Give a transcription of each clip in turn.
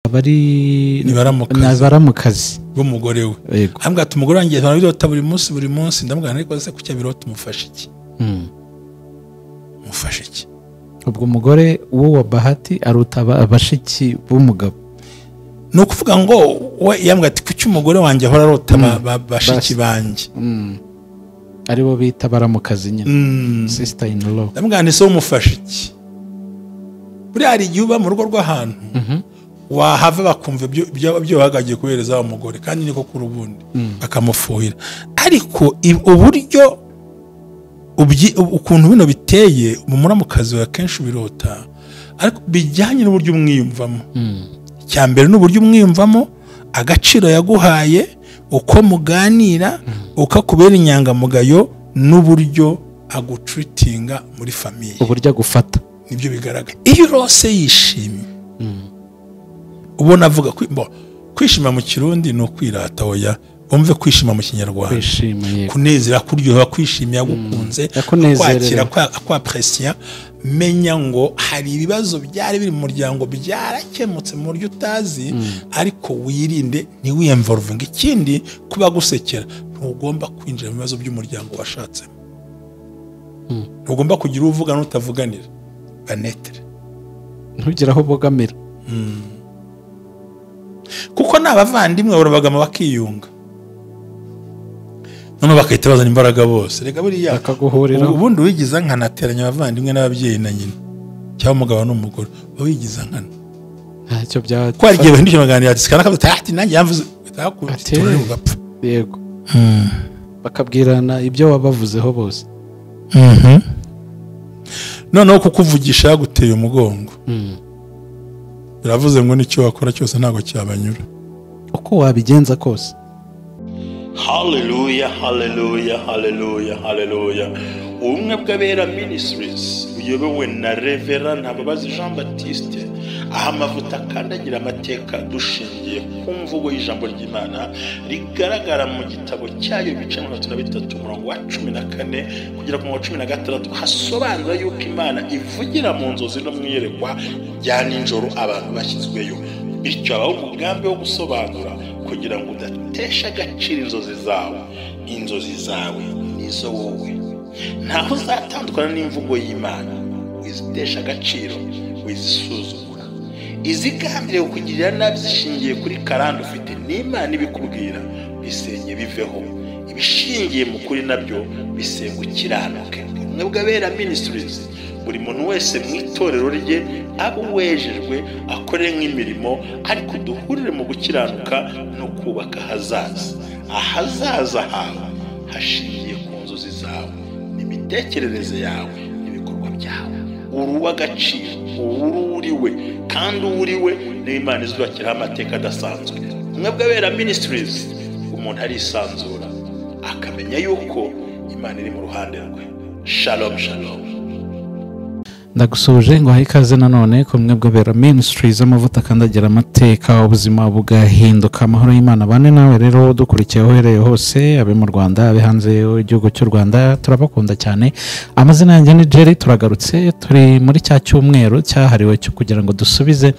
abari ni Baramukazi b'umugore we ambwa ati umugore wanjye barabirota buri munsi ndamubwira ariko se kucya birota umufasha iki mufasha iki ubwo umugore wa Bahati aruta abashiki b'umugabo no kuvuga ngo we yambwa ati kucya umugore wanjye ahora arota bashiki banjye aribo bita Baramukazi nyine sister in law ndamubwira ni so umufasha iki buri hari igihe uba mu rugo rw'ahantu wahava bakumva ibyo bagagiye kubereza umugore kandi niko kuri ubundi bakamufuhira ariko uburyo ukuntu bino biteye mu Muramukazi wa kenshi birota ariko bijyanye n'uburyo umwiyumvamo cyambere n'uburyo umwiyumvamo agaciro yaguhaye uko muganira ukakubera inyangamugayo n'uburyo agutreatinga muri famille uburyo agufata nibyo bigaragara iyo rose yishimye ubona avuga kwishima mu Kirundi no kwirata oya umve kwishima mu Kinyarwanda kunezera kuryoha kwishimira gukunze kwakira kwa apprécier menya ngo hari ibibazo byari biri mu muryango byarakemutse mu buryo utazi ariko wirinde ni wiyemvolvinga ikindi kuba gusekera ntugomba kwinjira mu bibazo by'umuryango washatsemo ntugomba kugira uvuga n'utavuganira banetere ntugire aho bogamira kuko n'abavandimwe barabagama bakiyunga none bakahita bazana imbaraga bose reka buriya bakaguhurira ubundi wigiza nkanateranya abavandimwe n'ababyeyi na nyina cyangwa umugabo n'umugore wigiza nkana ntacyo bya kwarigiye bahindije baganira ati sikana kavuze ati nanjye yamvuze Ateye ugapfa yego bakabwirana ibyo wabavuzeho bose noneho kukuvugisha yaguteye umugongo biravuze ngo nicyo wakora cyose ntago cyabanyura uko wabigenza kose Hallelujah, hallelujah, hallelujah, hallelujah. Ubumwe bw'abera ministries uyobewe na Reverend Ntababazi Jean Baptiste aha amavuta kandagira amateka dushingiye ku mvugo y'ijambo ry'Imana rigaragara mu gitabo cyayo bice 33 umurongo wa 14 kugera ku 16 hasobanura yuko Imana ivugira mu nzozi no mwiyerekwa rya ninjoro abantu bashyizweyo bityo abaho umugambi wo gusobanura kugira ngo udatesha agaciro inzozi zawe nizo wowe ntaho uzatandukana n'imvugo y'Imana wizitesha agaciro wizisuzugura izigambiriye kukugirira nabi zishingiye kuri karande ufite n'Imana ibikubwira bisenye biveho ibishingiye mu kuri nabyo bisenga ukiranuke mwebwe abera ministries buri muntu wese mu itorero rye abo wejejwe akore nk'imirimo ariko duhurire mu gukiranuka no kubaka ahazaza hawe hashingiye ku nzozi zawe n'imitekerereze yawe n'ibikorwa byawe uruw'agaciro ururiwe kandi uriwe n'Imana izubakiraho amateka adasanzwe mwebwe abera ministries umuntu arisanzura akamenya yuko Imana iri mu ruhande rwe shalom shalom ndagusuje ngo ikaze nanone ku mwebwe bera ministries amavuta kandagira amateka ubuzima bugahinduka amahoro y'Imana bane nawe rero dukurikiye uhereye hose abe mu Rwanda abe hanze y'igihugu cy'u Rwanda turabakunda cyane amazina yanjye ni Jerry turagarutse turi muri cya cyumweru cyahariwe cyo kugira ngo dusubize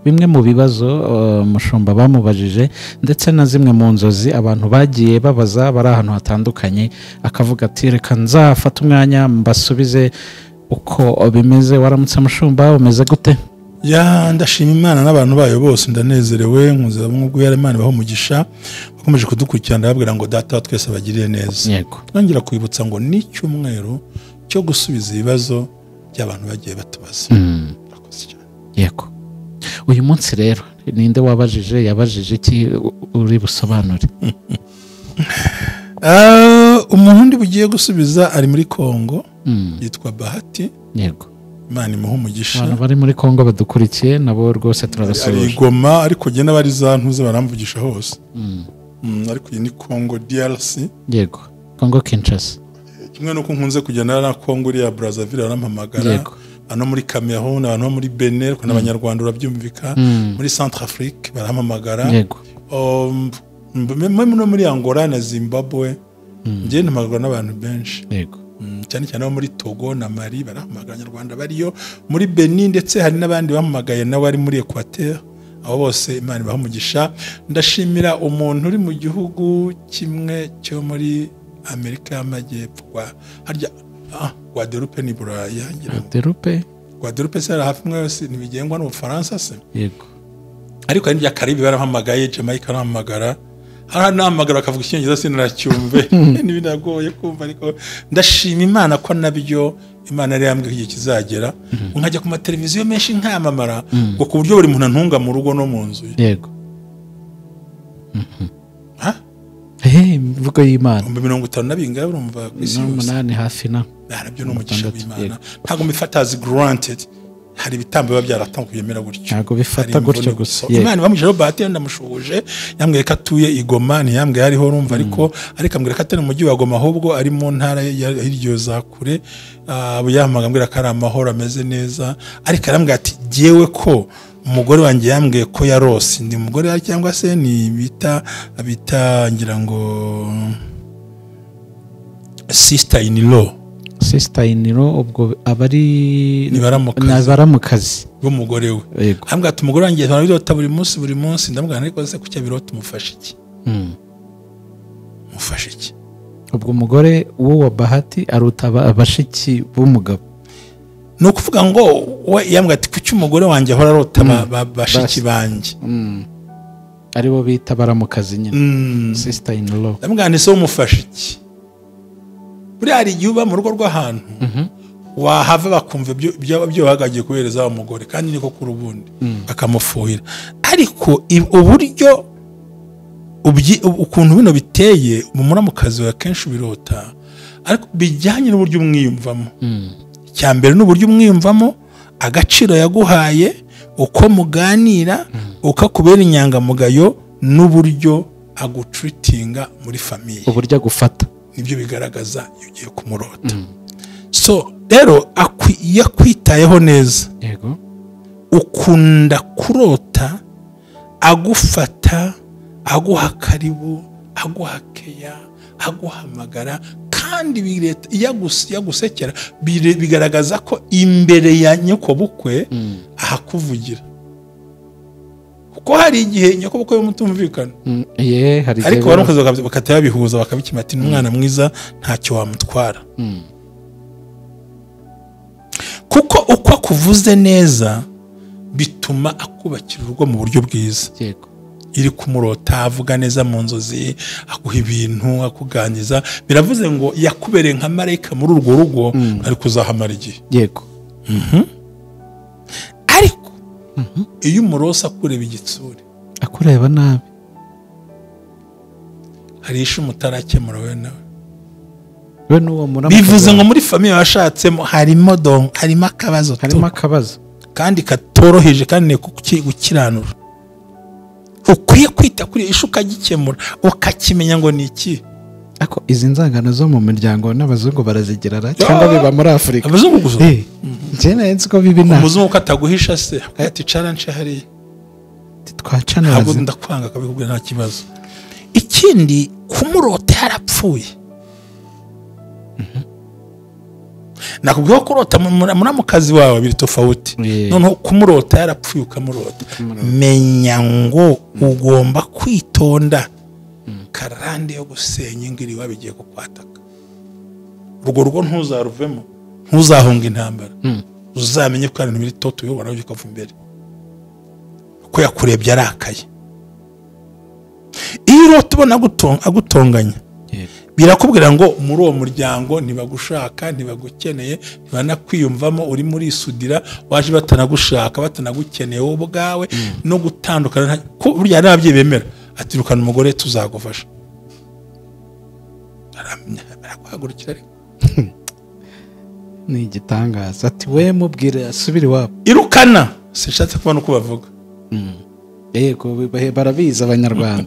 bimwe mu bibazo mushumba bamubajije ndetse na zimwe mu nzozi abantu bagiye babaza bari ahantu hatandukanye akavuga ati reka nzafata umwanya mbasubize uko bimeze waramutse mushumba umeze gute ndashima Imana n'abantu bayo bose ndanezerewe nkuze bamwe yari Imana baho umugisha bakomeje kudukurikirana ndababwira ngo data twese bagiriye neza yego nongera kwibutsa ngo ni cyumweru cyo gusubiza ibibazo by'abantu bagiye batubaza yego uyu munsi rero ninde wabajije yabajije iki uri busobanure umuntu ndi bugiye gusubiza ari muri Kongo yitwa Bahati yego Imana imuha umugisha abantu bari muri Kongo badukurikiye nabo rwose turabasura ari Goma ariko genda bari za ntuze baramvugisha hose ariko iyi ni Kongo DRC yego Kongo Kinshasa kimwe nuko nkunze kujyana na Kongo uri ya Brazzaville barampamagara ano muri Cameroon abantu muri Benin ko n'abanyarwanda urabyumvika muri Centrafrique barampamagara yego muri Angola na Zimbabwe ngiye ntamagara n'abantu benshi yego cyane cyane muri Togo na Mali barahamagara abanyarwanda bariyo muri Benin ndetse hari n'abandi bahamagaye nawe ari muri Equateur abo bose Imana ibaha umugisha. Ndashimira umuntu uri mu gihugu kimwe cyo muri Amerika y'Amajyepfo harya Guadeloupe ni Buraya Guadeloupe se hafi mwe yose nibigengwa n'Ubufaransa se. Yego. Ariko hari bya Karibi barahamagaye, Jamaica nahamagara. Nahamagara akavuga icyongereza sinaracyumve. Nibinagoye kumva, ariko ndashima Imana ko nabyo Imana yari yambwiye igihe kizagera nkajya ku mateleviziyo menshi nkamamara ngo ku buryo buri muntu antunga mu rugo no mu nzu. Yego. Mvugo y'Imana 50 nabingaye urumva kwisi yose 8 hafi na nabyo n'umugisha w'Imana. Ntago mbifata as granted. Hari ibitambo biba byaratanguye mera gutyo. Ntago bifata gutyo gusa. Imana bamuje Robert ndamushuje yambwiye ko atuye i Goma, ntiyambwiye ariho urumva, ariko ambwira ko atari mu mujyi wa Goma ahubwo ari mu ntara hiryo za kure. Yambwira ko ari amahoro ameze neza, ariko arambwira ati jewe ko umugore wanjye yambwiye ko yarose ndi umugore cyangwa se ni bita ngira ngo sister in law ubwo abari ni Baramukazi b'umugore we. Ambwira ati umugore wanjye barabirota buri munsi ndamubwira ariko se kucya birota umufasha iki? Mufasha iki? Ubwo umugore wa Bahati aruta abashiki b'umugabo. No kuvuga ngo we yambwira ati kuki umugore wanjye ahora arota bashiki banjye. Aribo bita Baramukazi nyine. Sister in law. Ndamubwira nti so umufasha iki? Buri hari igihe uba mu rugo rw'ahantu wahava bakumva byo bagagiye kubereza wa mugore kandi niko kuri ubundi bakamufuhira, ariko uburyo ukuntu bino biteye mu Muramukazi wa kenshi birota, ariko bijyanye n'uburyo umwiyumvamo. Cyambere n'uburyo umwiyumvamo, agaciro yaguhaye, uko muganira, ukakubera inyangamugayo, n'uburyo agutreatinga muri famiye, uburyo agufata, nibyo bigaragaza iyo ugiye kumurota. So rero yakwitayeho neza. Yego. Ukunda kurota agufata, aguha karibu, aguha keya, aguhamagara, kandi yagusekera bigaragaza ko imbere ya nyoko bukwe ahakuvugira. Kuko hari igihe nyoko bukwe mutumvikana. Ariko Baramukazi bakataya bihuza bakabikima ati umwana mwiza ntacyo wamutwara. Kuko uko akuvuze neza bituma akubakira urugo mu buryo bwiza. Yego. Iri kumurota avuga neza mu nzozi, aguha ibintu, akuganiriza, biravuze ngo yakubereye nka marayika muri urwo rugo, ari kuzahamara igihe. Yego. Ariko iyo umurosa akureba igitsure, akureba nabi, hari ishu mutarakemura we nawe. Bivuze ngo muri famiye washatsemo harimo akabazo, kandi katoroheje kandi gukiranura. Ukwiye kwita kuri ishu ukagikemura, ukakimenya ngo ni iki. Ako izi nzangano zo mu miryango n'abazungu barazigerara cyangwa biba muri Afrika? Abazungu gusa. Njye nzi ko bibi na. Umuzungu kataguhisha se, ati challenge hari. Twacana ntabwo ndakwanga akabikubwira nta kibazo. Ikindi kumurota yarapfuye. Nakubwiye ko kurota Muramukazi wawe biri tofauti. Noneho kumurota yarapfuye ukamurota. Menya ngo ugomba kwitonda. Karande yo gusenya ingiri wabigiye kukwataka. Rugo ntuzaruvemo, ntuzahunga intambara. Uzamenye ko ari biri toto yo waraje ukavuga imbere. Ko yakurebye arakaye. Iyo tubona agutonganya, birakubwira ngo muri uwo muryango ntibagushaka, ntibagukeneye, ntibanakwiyumvamo, uri muri sudira, waje batanagushaka, batanagukeneye wowe ubwawe, no gutandukana burya nabyo bemera. Atirukana umugore tuzagufasha. Barakwagurukira ariko ni igitangaza. Ati we mubwire asubire iwabo. Irukana. Sishatse kubona uko bavuga. Yego barabiza Abanyarwanda.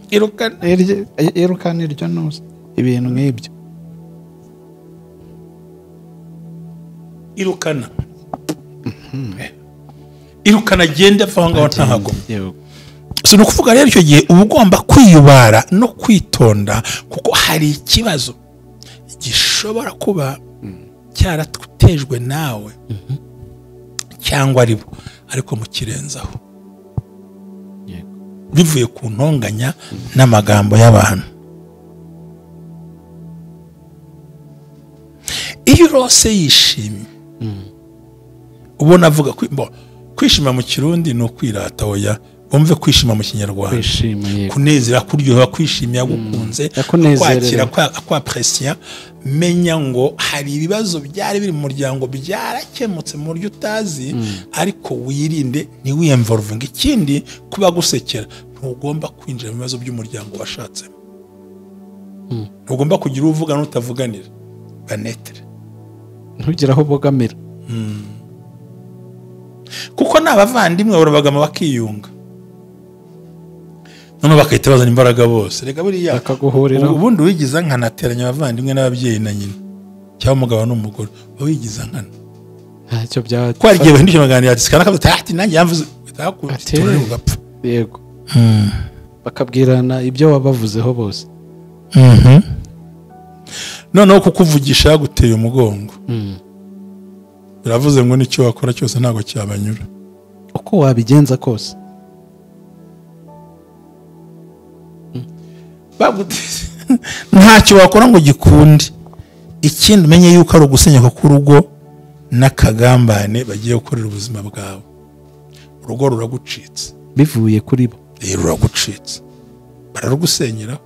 Irukana iryo nose. Ibintu nk'ibyo. Irukana. Irukana agende ava ngaho ntahago. So no kuvuga rero icyo gihe uba ugomba kwiyubara no kwitonda, kuko hari ikibazo gishobora kuba cyaratutejwe nawe cyangwa aribo, ariko mukirenzaho. bivuye ku ntonganya n'amagambo y'abantu. Iyo urose yishimye ubona avuga kwishima mu kirundi ni ukwirata, oya bumve kwishima mu kinyarwanda, kunezera, kuryoha, kwishimira, gukunze, kwakira, kwapresiya. Menya ngo hari ibibazo byari biri mu muryango byarakemutse mu buryo utazi, ariko wirinde ntiwiyemvorvinge. Ikindi kuba gusekera, ntugomba kwinjira mu bibazo by'umuryango washatsemo, ntugomba kugira uvuga n'utavuganira, banetere, ntugire aho bogamira, kuko n'abavandimwe barabagama bakiyunga, none bakahita bazana imbaraga bose. Reka buriya bakaguhurira, ubundi wigiza nkana ateranya abavandimwe n'ababyeyi na nyina cyangwa umugabo n'umugore, wigiza nkana ntacyo bya kwarigiye bahindisha amaganiro ati sikana kabita ati nanjye yamvuze Ateye, yego bakabwirana ibyo wabavuzeho bose. Noneho kukuvugisha guteye umugongo, biravuze ngo nicyo wakora cyose ntago cyabanyura, uko wabigenza kose. Ntacyo wakora ngo gikunde. Ikindi umenye yuko ari ugusenyuka k'urugo n'akagambane bagiye gukorera ubuzima bwawe. Urugo ruragucitse bivuye kuri bo, ruragucitse, bararugusenyera.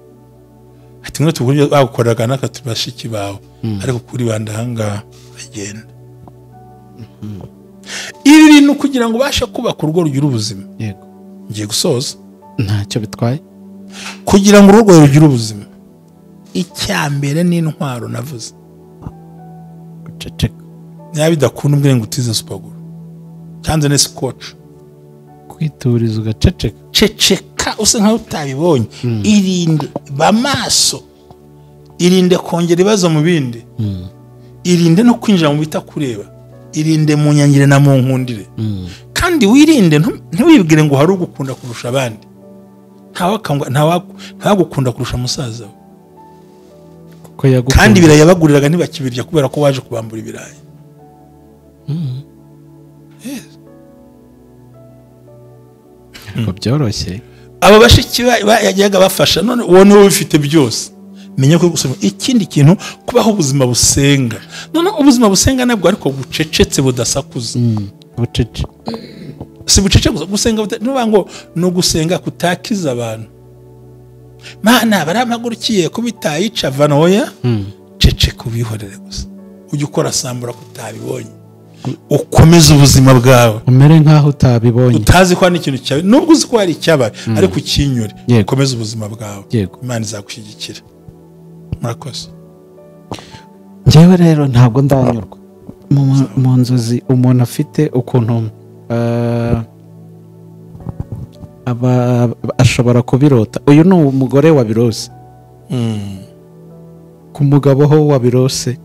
Ati mwe tuguye bagukoreraga n'akatubashiki bawe, ariko kuri banda hanga bagenda. Ibi bintu kugira ngo ubashe kubaka urugo rugira ubuzima, yego ngiye gusoza, ntacyo bitwaye. Kugira ngo urugo rugira ubuzima, icyambere ni intwaro navuze, guceceka. Nyabidakunda umbwire ngo utize supaguru cyanze ne scotch, kwituriza ugaceceka. Ceceka use nkaho utabibonye. Irinde bamaso, irinde kongera ibibazo mu bindi, irinde no kwinjira mu bitakureba, irinde mu nyangire na mu nkundire. Kandi wirinde ntiwibwire ngo hari ugukunda kurusha abandi, ntawagukunda kurusha musaza we, kandi birayabaguriraga ntibakibirya kubera ko waje kubambura ibirayi. byoroshye. Aba bashiki yajyaga bafasha, none uwo niwe bifite byose. Menya ko gusoma ikindi kintu, kubaho ubuzima busenga. None ubuzima busenga nabwo ariko bucecetse budasakuza. Bucece si bucece gusenga, nuba ngo no gusenga kutakiza abantu. Mana barampagurukiye kubitayica vanoya, cece kubihorere gusa. Ujye ukora sambura kutabibonye, ukomeze ubuzima bwawe, umere nkaho utabibonye, utazi ko ari ikintu cyawe, nubwo uzi ko ari icyabaye, ariko ukinyure, ukomeze ubuzima bwawe. Imana izagushyigikira. Murakoze. Njyewe rero ntabwo ndanyurwa mu nzozi umuntu afite ukuntu ashobora kubirota. Uyu ni umugore wabirose, ku mugabo ho wabirose,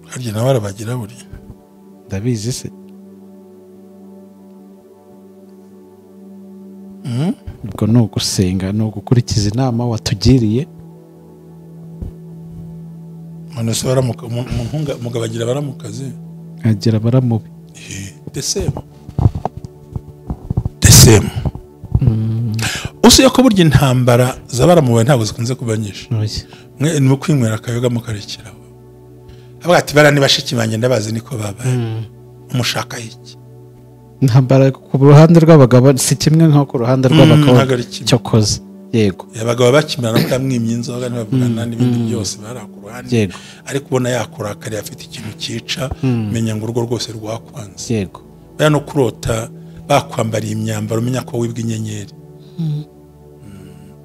harya nawe arabagira buri ndabizi se. Ubwo ni ugusenga, ni ugukurikiza inama watugiriye. Mwana se umugabo agira Baramukazi, agira Baramubi. Desemu usuye ko burya intambara z'Abaramuwe ntabwo zikunze kuba nyinshi. Mwe ni kwinywera akayoga mukarekeraho. Avuga ati barani bashiki banjye ndabazi niko babaye. Umushaka iki? Intambara ku ruhande rw'abagabo si kimwe nko ku ruhande rw'abakobwa. Cyokoze yego, abagabo bakimana n'amwimye inzoga n'abavugana n'ibindi byose barakuruhande. Yego, ariko ubona yakurakari afite ikintu cyica, menya ngo urugo rwose rwakwanze. Yego, baya no kurota bakwambariye imyambaro, umenya ko wibwa inyenyeri.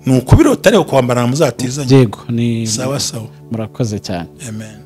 Nuko birota rero kwambara muzatizanye. Yego, ni sawa sawa. Murakoze cyane. Amen.